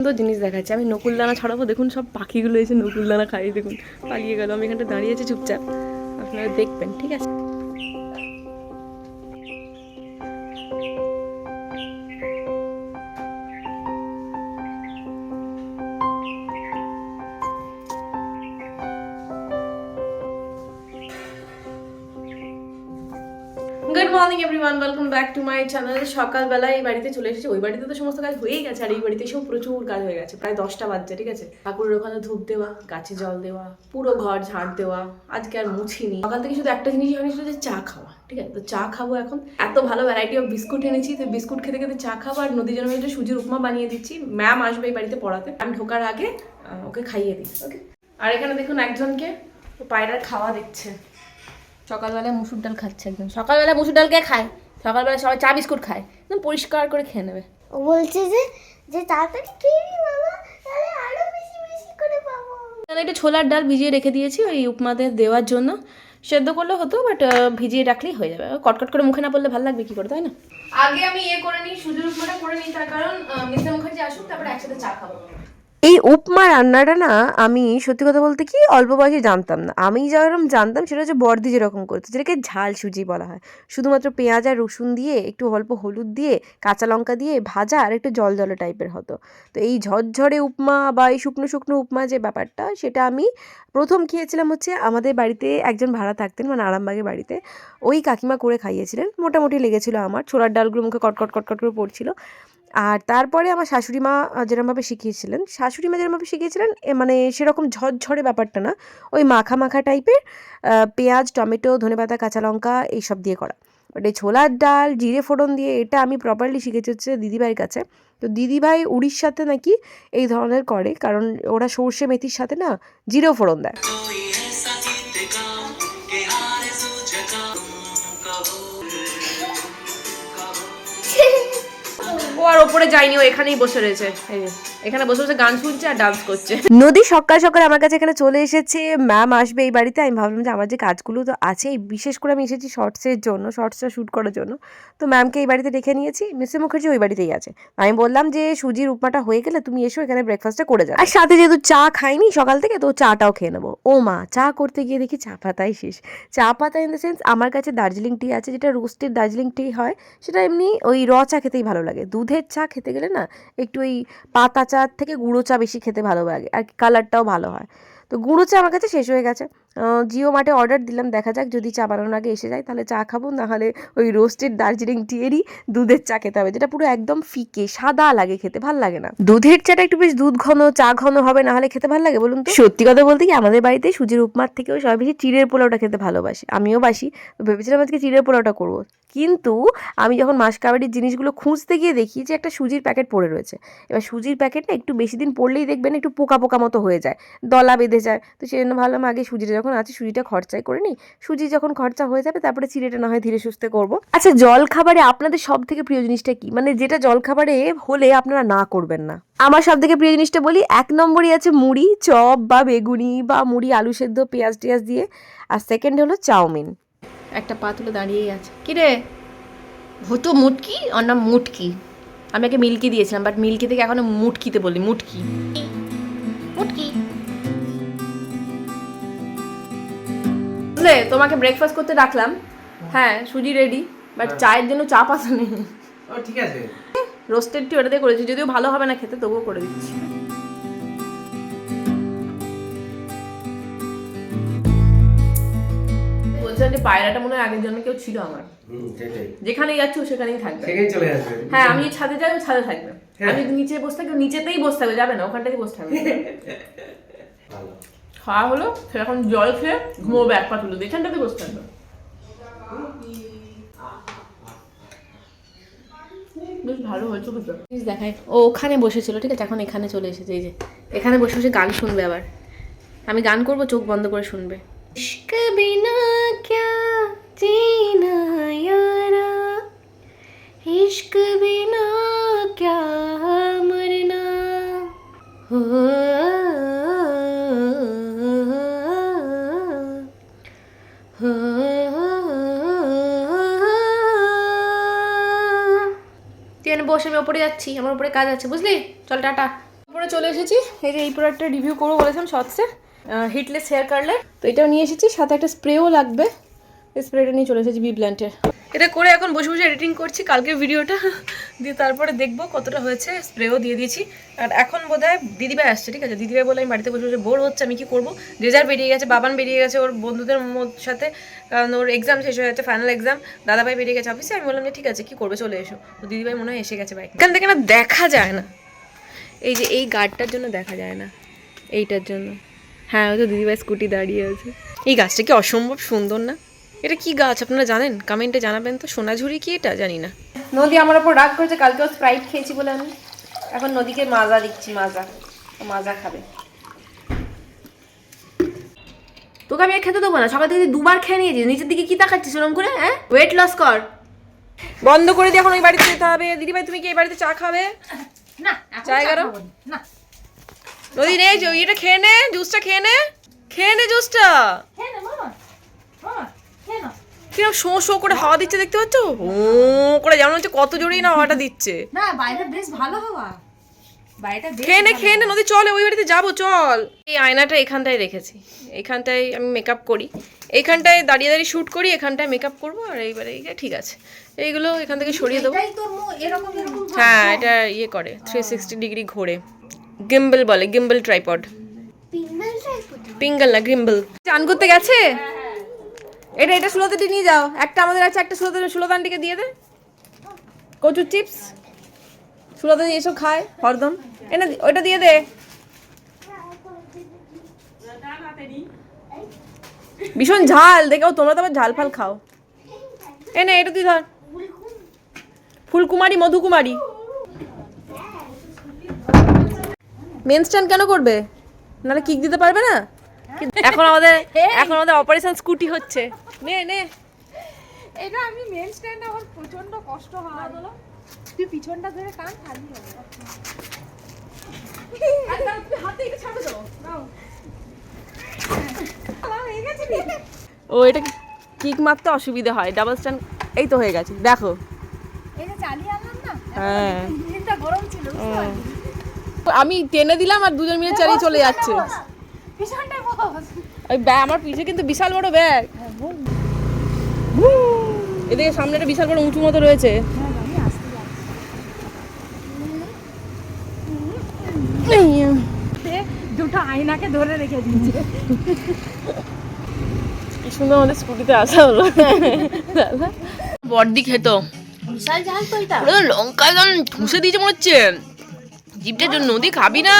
সুন্দর জিনিস দেখাচ্ছে। আমি নকুলদানা ছড়াবো, দেখুন সব পাখিগুলো এসে নকুলদানা খাই, দেখুন পালিয়ে গেল। আমি এখানটা দাঁড়িয়ে আছি চুপচাপ, আপনারা দেখবেন, ঠিক আছে? Good morning everyone, welcome back to my channel. সকালবেলা এই বাড়িতে চলে এসেছি। ওই বাড়িতে তো সমস্ত কাজ হয়েই গেছে, আর এই বাড়িতে এসেও প্রচুর কাজ হয়ে গেছে। প্রায় 10টা বাজছে, ঠিক আছে? ঠাকুরের ওখানে ধূপ দেওয়া, গাছে জল দেওয়া, পুরো ঘর ঝাড় দেওয়া। আজকে আর মুছিনি। সকাল থেকে শুধু একটা জিনিসই হয়েছিল, যে চা খাওয়া, ঠিক আছে? তো চা খাবো এখন। এত ভালো ভ্যারাইটি অফ বিস্কুট এনেছি, তো বিস্কুট খেতে খেতে চা খাবো। আর নদী জন্য একটা সুজির উপমা বানিয়ে দিচ্ছি। ম্যাম আসবে এই বাড়িতে পড়াতে, আমি ঢোকার আগে ওকে খাইয়ে দিই, ওকে? আর এখানে দেখুন একজনকে পায়রার খাওয়া দিচ্ছে। সকালবেলায় মুসুর ডাল খাচ্ছে একজন। সকালবেলা মুসুর ডাল কে খায়? সকালবেলা সবাই চা বিস্কুট খায়, একদম পরিষ্কার করে খেয়ে নেবে। ও বলছে যে যে তাড়াতাড়ি খেয়ে নি বাবা, তাহলে আরো বেশি বেশি করে পাবো। এখানে একটা ছোলার ডাল ভিজিয়ে রেখে দিয়েছি ওই উপমাতে দেওয়ার জন্য। সেদ্ধ করলে হতো, বাট ভিজিয়ে রাখলেই হয়ে যাবে। কটকট করে মুখে না পড়লে ভালো লাগবে কি করে, তাই না? আগে আমি করে নিই, সুজির উপমাটা করে নিই, তার কারণ মিস্টার মুখার্জি আসুক, তারপরে একসাথে চা খাবো। এই উপমা রান্নাটা না আমি সত্যি কথা বলতে কি অল্প বয়সে জানতাম না। আমি যেরকম জানতাম সেটা হচ্ছে বড়দি যেরকম করতো, যেটাকে ঝাল সুজি বলা হয়। শুধুমাত্র পেঁয়াজ আর রসুন দিয়ে, একটু অল্প হলুদ দিয়ে, কাঁচা লঙ্কা দিয়ে ভাজা, আর একটু জল জল টাইপের হতো। তো এই ঝরঝরে উপমা বা এই শুকনো শুকনো উপমা যে ব্যাপারটা, সেটা আমি প্রথম খেয়েছিলাম হচ্ছে আমাদের বাড়িতে একজন ভাড়া থাকতেন, মানে আরামবাগের বাড়িতে। ওই কাকিমা করে খাইয়েছিলেন। মোটামুটি লেগেছিল আমার। ছোলার ডালগুলো মুখে কটকট কটকট করে পড়ছিল। আর তারপরে আমার শাশুড়ি মা যেরকমভাবে শিখিয়েছিলেন, মানে সেরকম ঝরঝরে ব্যাপারটা না, ওই মাখা মাখা টাইপের, পেঁয়াজ, টমেটো, ধনেপাতা, কাঁচা লঙ্কা এইসব দিয়ে করা। বাট এই ছোলার ডাল জিরে ফোড়ন দিয়ে, এটা আমি প্রপারলি শিখেছি হচ্ছে দিদিভাইয়ের কাছে। তো দিদিভাই উড়িষ্যাতে নাকি এই ধরনের করে, কারণ ওরা সর্ষে মেথির সাথে না জিরেও ফোড়ন দেয়। ও আর ওপরে যায়নি, ও এখানেই বসে রয়েছে। এখানে বসে বসে গান শুনছে আর ডান্স করছে। নদী সকাল সকাল আমার কাছে এখানে চলে এসেছে। ম্যাম আসবে এই বাড়িতে। আমি ভাবলাম যে আমার যে কাজগুলো তো আছেই, বিশেষ করে আমি এসেছি শর্টসের জন্য, শর্টসটা শ্যুট করার জন্য। তো ম্যামকে এই বাড়িতে ডেকে নিয়েছি। মিস্টার মুখার্জি ওই বাড়িতেই আছে। আমি বললাম যে সুজির উপমাটা হয়ে গেলে তুমি এসো, এখানে ব্রেকফাস্টটা করে যাও। আর সাথে যেহেতু চা খাইনি সকাল থেকে, তো চাটাও খেয়ে নেবো। ও মা, চা করতে গিয়ে দেখি চা পাতাই শেষ। চা পাতা ইন দ্য সেন্স, আমার কাছে দার্জিলিং টি আছে, যেটা রোস্টেড দার্জিলিং টি হয়। সেটা এমনি ওই চা খেতেই ভালো লাগে। দুধের চা খেতে গেলে না একটু ওই পাতা চা থেকে গুঁড়ো চা বেশি খেতে ভালো লাগে, আর কালারটাও ভালো হয়। তো গুঁড়ো চা আমার কাছে শেষ হয়ে গেছে। জিও মার্টে অর্ডার দিলাম, দেখা যাক যদি চা বানানোর আগে এসে যায় তাহলে চা খাবো, নাহলে ওই রোস্টেড দার্জিলিং টিয়েরই দুধের চা খেতে হবে, যেটা পুরো একদম ফিকে সাদা লাগে, খেতে ভাল লাগে না। দুধের চাটা একটু বেশ দুধ ঘন, চা ঘন হবে, নাহলে খেতে ভালো লাগে বলুন তো? সত্যি কথা বলতে কি, আমাদের বাড়িতে সুজির উপমার থেকেও সবাই বেশি চিড়ের পোলাওটা খেতে ভালোবাসে। আমিও বাসি। তো ভেবেছিলাম আজকে চিড়ের পোলাওটা করবো, কিন্তু আমি যখন মাসকাবাড়ির জিনিসগুলো খুঁজতে গিয়ে দেখি যে একটা সুজির প্যাকেট পড়ে রয়েছে। এবার সুজির প্যাকেটটা একটু বেশি দিন পড়লেই দেখবেন একটু পোকা পোকা মতো হয়ে যায়, দলা বেঁধে যায়। তো সেই জন্য ভাবলাম আগে সুজিটা যখন আছে সুজিটা খরচাই করে নিই। সুজি যখন খরচা হয়ে যাবে তারপরে চিড়েটা না হয় ধীরে সুস্থে করবো। আচ্ছা, জল খাবারে আপনাদের সব থেকে প্রিয় জিনিসটা কি? মানে যেটা জল খাবারে হলে আপনারা না করবেন না। আমার সব থেকে প্রিয় জিনিসটা বলি, 1 নম্বরই আছে মুড়ি, চপ বা বেগুনি বা মুড়ি আলু সেদ্ধ পেঁয়াজ টিয়াজ দিয়ে। আর সেকেন্ড হলো চাউমিন। একটা পা তুলে দাঁড়িয়েই আছে। কিরে হতো মুটকি, ওর নাম মুটকি। আমি আগে মিল্কি দিয়েছিলাম, বাট মিল্কি থেকে এখনো মুটকিতে বলি, মুটকি মুটকি। বুঝলে, তোমাকে ব্রেকফাস্ট করতে ডাকলাম। হ্যাঁ, সুজি রেডি, বাট চায়ের জন্য চা পাতা নেই। ও ঠিক আছে, রোস্টেড টি ওটা দিয়ে করেছি, যদিও ভালো হবে না খেতে, তবুও করে দিচ্ছি। বলছিলাম যে পায়রাটা মনে হয় আগের জন্য কেউ ছিল আমার। সেটাই, যেখানেই যাচ্ছ সেখানেই থাকবে। সেখানেই চলে আসবে। হ্যাঁ, আমি ছাদে যাই, ও ছাদে থাকবে। হ্যাঁ। আমি নিচে বসে থাকি, ও নিচেতেই বসে থাকবে, যাবে না, ওখানটাতেই বসে থাকবে। ভালো। খাওয়া হলো, সেরকম জল খেয়ে ঘুমোবে, এক পা তুলে দিয়ে এখানটাতে বসে থাকবে। বেশ ভালো হয়েছে বুঝলো। দেখাই, ও ওখানে বসেছিল, ঠিক আছে? এখন এখানে চলে এসেছে, এই যে এখানে বসে বসে গান শুনবে। আবার আমি গান করবো, চোখ বন্ধ করে শুনবে। ইশক বিনা ক্যা জিনা ইয়ারা, ইশক বিনা ক্যা মরনা, হো তুই এনে বসে, আমি ওপরে যাচ্ছি, আমার উপরে কাজ আছে, বুঝলি? চল টাটা। পরে চলে এসেছি, এই যে এই প্রোডাক্টটা রিভিউ করবো বলেছিলাম শর্টসে, হিটলেস হেয়ার কার্লার। তো এটাও নিয়ে এসেছি, সাথে একটা স্প্রেও লাগবে, এই স্প্রেটা নিয়ে চলে এসেছি BBlunt-এর। এটা করে এখন বসে বসে এডিটিং করছি কালকের ভিডিওটা, দিয়ে তারপরে দেখবো কতটা হয়েছে। স্প্রেও দিয়ে দিয়েছি। আর এখন বোধহয় দিদিভাই আসছে, ঠিক আছে? দিদিভাই বলে আমি বাড়িতে বসে বসে বোর হচ্ছে, আমি কি করবো? রেজাল্ট বেরিয়ে গেছে, বাবান বেরিয়ে গেছে ওর বন্ধুদের সাথে, কারণ ওর এক্সাম শেষ হয়ে যাচ্ছে, ফাইনাল এক্সাম। দাদাভাই বেরিয়ে গেছে অফিসে। আমি বললাম যে ঠিক আছে, কি করবে, চলে এসো। তো দিদিভাই মনে হয় এসে গেছে বাইক। এখান থেকে না দেখা যায় না, এই যে এই গার্ডটার জন্য দেখা যায় না, এইটার জন্য। হ্যাঁ, ওই তো দিদিভাই স্কুটি দাঁড়িয়ে আছে। এই গাছটা কি অসম্ভব সুন্দর না? এটা কি গাছ আপনারা জানেন? কমেন্টে জানাবেন তো। সোনাঝুরি কি এটা, জানি না। নদী আমার ওপর রাগ করেছে, কালকেও স্প্রাইট খেয়েছি বলে আমি। এখন নদীকে মাজা দিচ্ছি, মাজা খাবে। তোকে আমি খেতে দেবো না, সকাল থেকে দুবার খেয়ে নিয়েছিস, নিচের দিকে কি তাকাচ্ছিস ওরকম করে? হ্যাঁ, ওয়েট লস কর, বন্ধ করে দিয়ে এখন ওই বাড়িতে যেতে হবে। দিদিভাই তুমি কি এই বাড়িতে চা খাবে? না, চাই গরম না। নদী নে, এটা খেয়ে নে, জুসটা খেয়ে নে, জুসটা। খেয়ে নে মামা, খেয়ে নাও। কিরকম শো শো করে হাওয়া দিচ্ছে দেখতে পাচ্ছ? ও করে যেমন হচ্ছে কত জোরেই না হাওয়াটা দিচ্ছে। না, বাইরে বেশ ভালো হাওয়া, বাইরেটা বেশ। খেয়ে নে নদী, চলে ওই বাড়িতে যাবো, চল। এই আয়নাটা এখানটায় রেখেছি, এখানটায় আমি মেকআপ করি, এইখানটায় দাঁড়িয়ে দাঁড়িয়ে শ্যুট করি, এখানটায় মেকআপ করবো। আর এইবারে ঠিক আছে, এইগুলো এখান থেকে সরিয়ে দেবো। এটাই তোর মুখ এরকম এরকম। হ্যাঁ, এটা ইয়ে করে 360 ডিগ্রি ঘোরে, গিম্বল বলে, গিম্বল ট্রাইপড। পিঙ্গল না, গিম্বল। চান করতে গেছে? এটা সুলতাটি নিয়ে যাও, একটা আমাদের আছে, একটা সুলতানটিকে দিয়ে দে। কচুর চিপস সুলতান এসব খায় হরদম, এনে ওইটা দিয়ে দে। ভীষণ ঝাল দেখেও, তোমরা তো আবার ঝাল ফাল খাও। এনে এটা তুই ধর, ফুলকুমারী মধুকুমারী। মেন স্ট্যান্ড কেন করবে, নাহলে কিক দিতে পারবে না। এখন আমাদের অপারেশন স্কুটি হচ্ছে। নে নে, এটা আমি মেন স্ট্যান্ড, আমার প্রচন্ড কষ্ট হয়। তুই পিছনটা ধরে কান খালি হবে। হাতে এটা ছাড়বে তো। হয়ে গেছে। ও এটা কিক মারতে অসুবিধা হয়, ডাবল স্ট্যান্ড। এই তো হয়ে গেছে, দেখো। এই যে চালিয়ে আনলাম না, হ্যাঁ, ইঞ্জিনটা গরম ছিল, বুঝতে পারলি? আমি টেনে দিলাম আর দুজন মিলে চালিয়ে চলে যাচ্ছে। পিছনটায় বস। ওই আমার পিছে কিন্তু বিশাল বড় ব্যাগ, এদিকে সামনে একটা বিশাল বড় উঁচু মতো রয়েছে। দুটো আয়নাকে ধরে রেখে দিয়েছে। কি সুন্দর আমাদের স্কুটিতে আসা হলো। বড়দি খেত, বিশাল ঝাল তো এটা। লঙ্কা একদম ঠুসে দিয়েছে মনে হচ্ছে জিভটার জন্য। নদী খাবি না,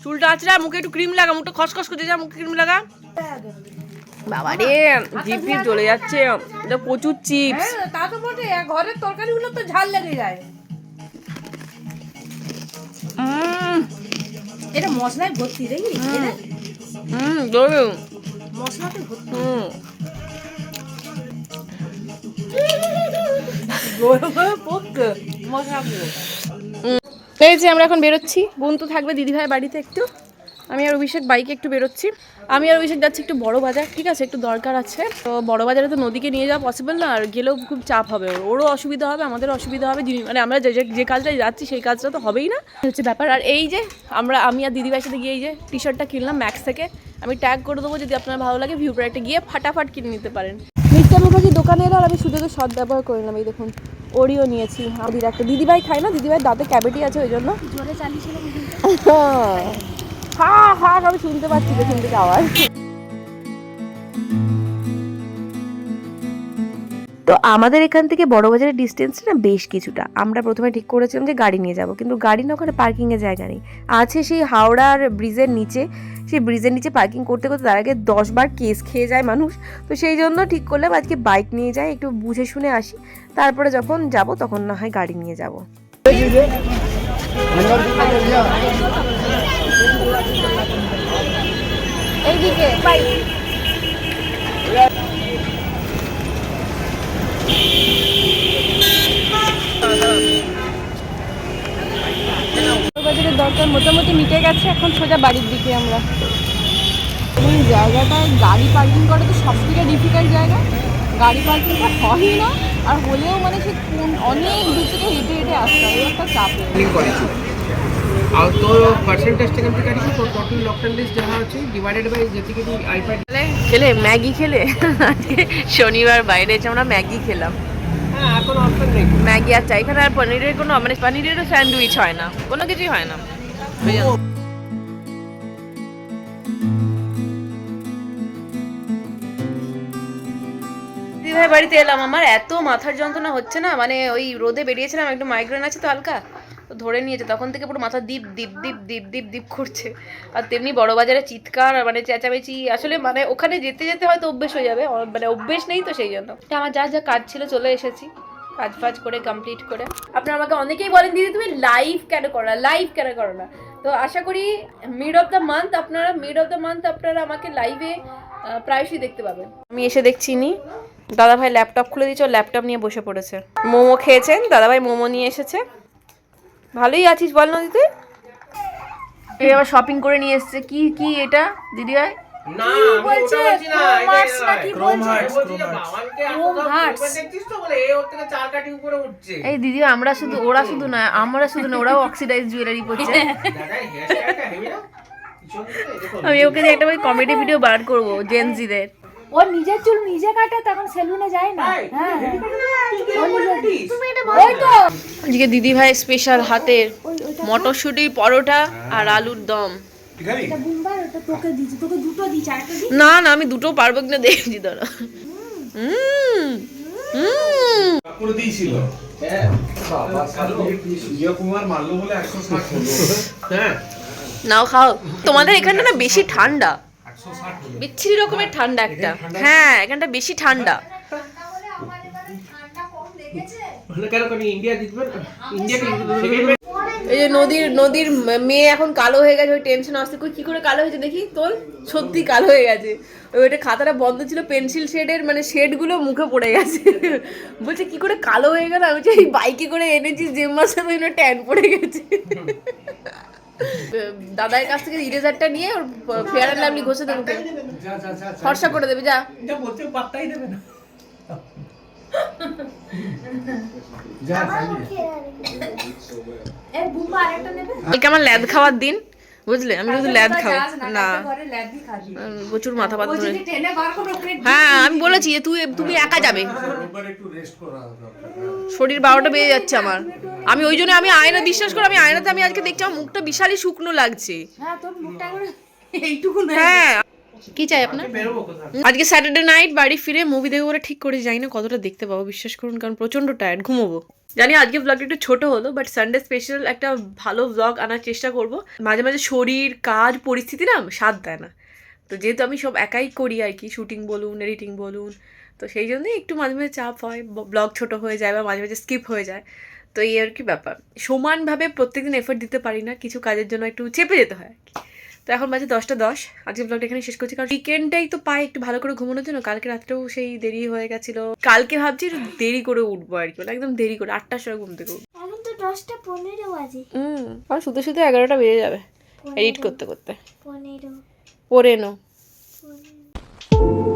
চুলটা আছড়া, মুখে একটু ক্রিম লাগা, মুখটা খসখস করতে যা, মুখে ক্রিম লাগা। বাবা রে, জিভ টিভ চলে যাচ্ছে। এটা প্রচুর চিপস। তা তো বটে, ঘরের তরকারিগুলো তো ঝাল লেগে যায়। এটা মশলায় ভর্তি, দেখি মশলাতে ভর্তি। এই যে আমরা এখন বেরোচ্ছি, বোন তো থাকবে দিদিভাই বাড়িতে একটু, আমি আর অভিষেক বাইকে একটু বেরোচ্ছি। আমি আর অভিষেক যাচ্ছি একটু বড় বাজার, ঠিক আছে, একটু দরকার আছে। তো বড় বাজারে তো নদীকে নিয়ে যাওয়া পসিবল না, আর গেলেও খুব চাপ হবে, ওরও অসুবিধা হবে, আমাদেরও অসুবিধা হবে। মানে আমরা যে কাজটায় যাচ্ছি সেই কাজটা তো হবেই না, হচ্ছে ব্যাপার। আর এই যে আমি আর দিদিভাইয়ের সাথে গিয়ে এই যে টি শার্টটা কিনলাম ম্যাক্স থেকে, আমি ট্যাগ করে দেবো, যদি আপনার ভালো লাগে ভিউ প্রোডাক্টে গিয়ে ফাটাফাট কিনে নিতে পারেন। মিস্টার মুখার্জি দোকানে এলো, আর আমি সুযোগে সৎ ব্যবহার করে নিলাম। এই দেখুন, ওরিও নিয়েছি। আমাদের একটা দিদিভাই খায় না, দিদিভাই দাঁতে ক্যাভিটি আছে, ওই জন্য জোরে চালিয়েছিল। হ্যাঁ হ্যাঁ, আমি শুনতে পাচ্ছি পেছন থেকে আওয়াজ। তো আমাদের এখান থেকে বড়বাজারের ডিস্টেন্সটা না বেশ কিছুটা। আমরা প্রথমে ঠিক করেছিলাম যে গাড়ি নিয়ে যাব, কিন্তু গাড়ি না, ওখানে পার্কিংয়ের জায়গা নেই। আছে সেই হাওড়ার ব্রিজের নিচে, সেই ব্রিজের নিচে পার্কিং করতে করতে তার আগে 10 বার কেস খেয়ে যায় মানুষ। তো সেই জন্য ঠিক করলাম আজকে বাইক নিয়ে যাই, একটু বুঝে শুনে আসি, তারপরে যখন যাব তখন না হয় গাড়ি নিয়ে যাব। এইদিকে বাইক। বাজারের দরকার মোটামুটি মিটে গেছে, এখন সোজা বাড়ির দিকে আমরা। এই জায়গাটায় গাড়ি পার্কিং করা তো সব থেকে ডিফিকাল্ট জায়গা, গাড়ি পার্কিংটা হয়ই না, আর হলেও মানে সে অনেক দূর থেকে হেঁটে হেঁটে আসতে হয়, একটা চাপে। ଆଉ ତୋ ପରସେଣ୍ଟେଜଟା କେମିତି କାଢ଼ିଛୁ ତୋ ଟୋଟାଲ ଲକଡାଉନ ଲିଷ୍ଟ ଯାହା ଅଛି ଡିଭାଇଡେଡ୍ ବାଇ ଯେତିକି ଆଇପ୍ୟାଡ୍ খেলে ম্যাগি খেলে আজকে শনিবার বাইরে এসে আমরা ম্যাগি খেলাম। হ্যাঁ এখন অপশন নেই ম্যাগি আর চা, এখানে আর পনিরের কোনো মানে পনিরেরও স্যান্ডউইচ হয় না, কোনো কিছুই হয় না। দিদিভাই বাড়িতে এলাম, আমার এত মাথার যন্ত্রণা হচ্ছে না, মানে ওই রোদে বেরিয়েছিলাম, একটু মাইগ্রেন আছে তো হালকা, তো ধরে নিয়েছে, তখন থেকে পুরো মাথা দীপ দীপ দীপ দীপ দীপ দীপ করছে। আর তেমনি বড় বাজারে চিৎকার মানে চেঁচামেচি, আসলে মানে ওখানে যেতে যেতে হয়তো অভ্যেস হয়ে যাবে, মানে অভ্যেস নেই তো সেই জন্য। তো আমার যা যা কাজ ছিল চলে এসেছি, কাজ ফাজ করে কমপ্লিট করে। আপনারা আমাকে অনেকেই বলেন দিদি তুমি লাইভ কেন করো না, লাইভ কেন করো না, তো আশা করি মিড অফ দ্য মান্থ আপনারা আমাকে লাইভে প্রায়শই দেখতে পাবেন। আমি এসে দেখছি নি দাদাভাই ল্যাপটপ খুলে দিয়েছে, ল্যাপটপ নিয়ে বসে পড়েছে। মোমো খেয়েছেন, দাদাভাই মোমো নিয়ে এসেছে। ভালোই আছিস বল না দিদি? এই আবার শপিং করে নিয়ে এসেছে। কি কি এটা দিদি ভাই? না বলছে ক্রোমার্স নাকি বলছে এই দিদি ওরা শুধু না ওরাও অক্সিডাইজ জুয়েলারি পরছে। আমি ওকে দিয়ে একটা কমেডি ভিডিও বার করবো জেনজিদের। ও নিজের চুল নিজে কাটে, তখন সেলুনে যায় না। হ্যাঁ ওই তো আজকে দিদি ভাই স্পেশাল হাতের মটরশুঁটির পরোটা আর আলুর দম। এটা বুম্বার, ওটা তোকে দিয়েছি, তোকে দুটো দিয়েছি, আরেকটা দিই। না না আমি দুটো পারবো কিনা দেখছি দাঁড়া। করে দিয়েছিল হ্যাঁ কুমার মারলো বলে 160 হলো হ্যাঁ নাও খাও। তোমাদের এখানটা না বেশি ঠান্ডা, 160 হলো বিচ্ছিরি রকমের ঠান্ডা একটা। হ্যাঁ এখানটা বেশি ঠান্ডা। কেন কেন ইন্ডিয়া জিতবে ইন্ডিয়াকে এই যে নদীর মেয়ে এখন কালো হয়ে গেছে, ওই টেনশন আসছে কি করে কালো হয়েছে দেখি তোর, সত্যি কালো হয়ে গেছে। ওইটা খাতাটা বন্ধ ছিল, পেন্সিল শেডের মানে শেডগুলো মুখে পড়ে গেছে। বলছে কি করে কালো হয়ে গেল, আমি এই বাইকে করে এনেছি জিম মাসে ট্যান পড়ে গেছে। দাদার কাছ থেকে ইরেজারটা নিয়ে ওর ফেয়ার অ্যান্ড লাভলি ঘষে দেবে, ফর্সা করে দেবে। যা এটা বলতে পাত্তাই দেবে না এর বুম্বা আরেকটা নেবে। কালকে আমার ল্যাদ খাওয়ার দিন, বুঝলে, আমি শুধু ল্যাদ খাবো না, ঘরে ল্যাদি খাবি। প্রচুর মাথা ও ব্যথা ধরে। যদি টেনে বার করে ওকে হ্যাঁ আমি বলেছি যে তুমি একা যাবে, রোববার একটু রেস্ট করা দরকার শরীর 12টা বেজে যাচ্ছে আমার। আমি ওই জন্য আমি আয়না, বিশ্বাস করো আমি আয়নাতে আমি আজকে দেখছি আমার মুখটা বিশালই শুকনো লাগছে। হ্যাঁ তোর মুখটা করে এইটুকু না। হ্যাঁ কি চাই আপনার? বেরোবো কোথায় আজকে স্যাটারডে নাইট বাড়ি ফিরে মুভি দেখবো বলে ঠিক করে যাই না কতটা দেখতে পাবো, বিশ্বাস করুন, কারণ প্রচন্ড টায়ার্ড, ঘুমোবো। জানি আজকে ব্লগটা একটু ছোট হলো, বাট সানডে স্পেশাল একটা ভালো ব্লগ আনার চেষ্টা করব। মাঝে মাঝে শরীর কাজ পরিস্থিতি না সাথ দেয় না, তো যেহেতু আমি সব একাই করি আর কি, শুটিং বলুন এডিটিং বলুন, তো সেই জন্যই একটু মাঝে মাঝে চাপ হয়, ব্লগ ছোট হয়ে যায় বা মাঝে মাঝে স্কিপ হয়ে যায়। তো এই আর কি ব্যাপার, সমানভাবে প্রত্যেকদিন এফোর্ট দিতে পারি না, কিছু কাজের জন্য একটু চেপে যেতে হয় আর কি। তো এখন বাজে 10:10, আজকে ব্লগটা এখানে শেষ করছি, কারণ উইকেন্ডটাই তো পাই একটু ভালো করে ঘুমানোর জন্য। কালকে রাত্রেও সেই দেরি হয়ে গেছিলো, কালকে ভাবছি একটু দেরি করে উঠবো আর কি, একদম দেরি করে 8টার সময় ঘুম থেকে উঠবো। এখন তো 10:15 বাজে। আর শুধু শুধু 11টা বেজে যাবে এডিট করতে করতে। 15 পরে নো। 15